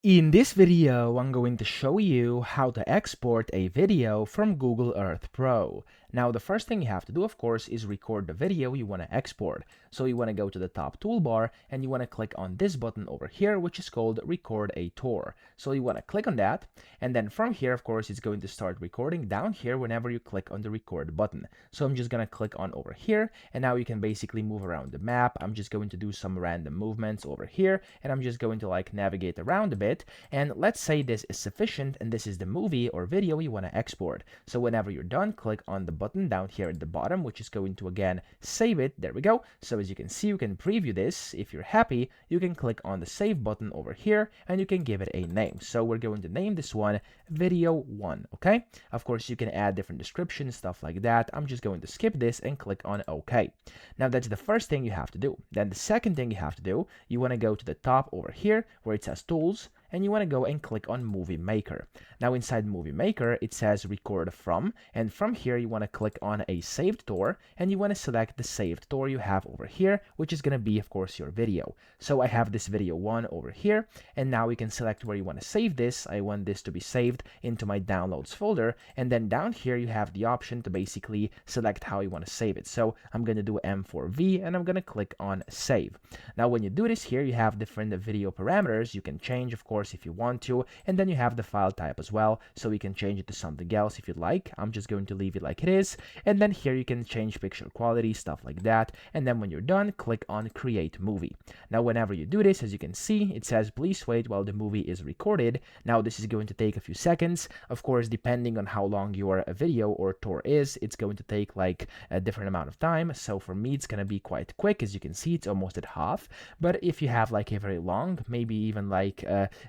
In this video, I'm going to show you how to export a video from Google Earth Pro. Now, the first thing you have to do, of course, is record the video you want to export. So you want to go to the top toolbar and you want to click on this button over here, which is called Record a Tour. So you want to click on that, and then from here, of course, it's going to start recording down here whenever you click on the record button. So I'm just going to click on over here, and now you can basically move around the map. I'm just going to do some random movements over here, and I'm just going to navigate around a bit. And let's say this is sufficient and this is the movie or video you want to export. So whenever you're done, click on the button down here at the bottom, which is going to again save it. There we go. So as you can see, you can preview this. If you're happy, you can click on the save button over here and you can give it a name. So we're going to name this one video 1. Okay, of course you can add different descriptions, stuff like that. I'm just going to skip this and click on OK. Now that's the first thing you have to do. Then the second thing you have to do, you want to go to the top over here where it says tools, and you want to go and click on Movie Maker. Now inside Movie Maker, it says record from, and from here you want to click on a saved tour, and you want to select the saved tour you have over here, which is going to be, of course, your video. So I have this video 1 over here, and now we can select where you want to save this. I want this to be saved into my downloads folder, and then down here you have the option to basically select how you want to save it. So I'm going to do M4V, and I'm going to click on save. Now when you do this here, you have different video parameters you can change, of course, if you want to, and then you have the file type as well, so we can change it to something else if you'd like. I'm just going to leave it like it is, and then here you can change picture quality, stuff like that, and then when you're done, click on create movie. Now whenever you do this, as you can see, it says please wait while the movie is recorded. Now this is going to take a few seconds. Of course, depending on how long your video or tour is, it's going to take like a different amount of time. So for me, it's going to be quite quick. As you can see, it's almost at half, but if you have like a very long, maybe even like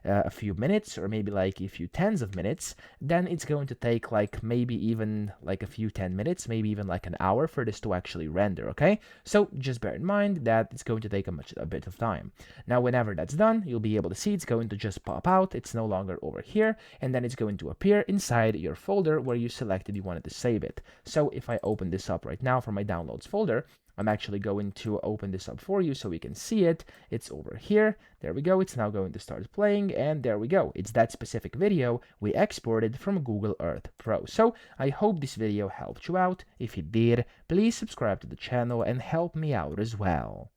a few minutes, or maybe like a few tens of minutes, then it's going to take like maybe even like a few 10 minutes, maybe even like an hour for this to actually render. Okay, so just bear in mind that it's going to take a bit of time. Now whenever that's done, you'll be able to see it's going to just pop out. It's no longer over here, and then it's going to appear inside your folder where you selected you wanted to save it. So if I open this up right now from my downloads folder, I'm actually going to open this up for you so we can see it. It's over here. There we go. It's now going to start playing, and there we go. It's that specific video we exported from Google Earth Pro. So I hope this video helped you out. If it did, please subscribe to the channel and help me out as well.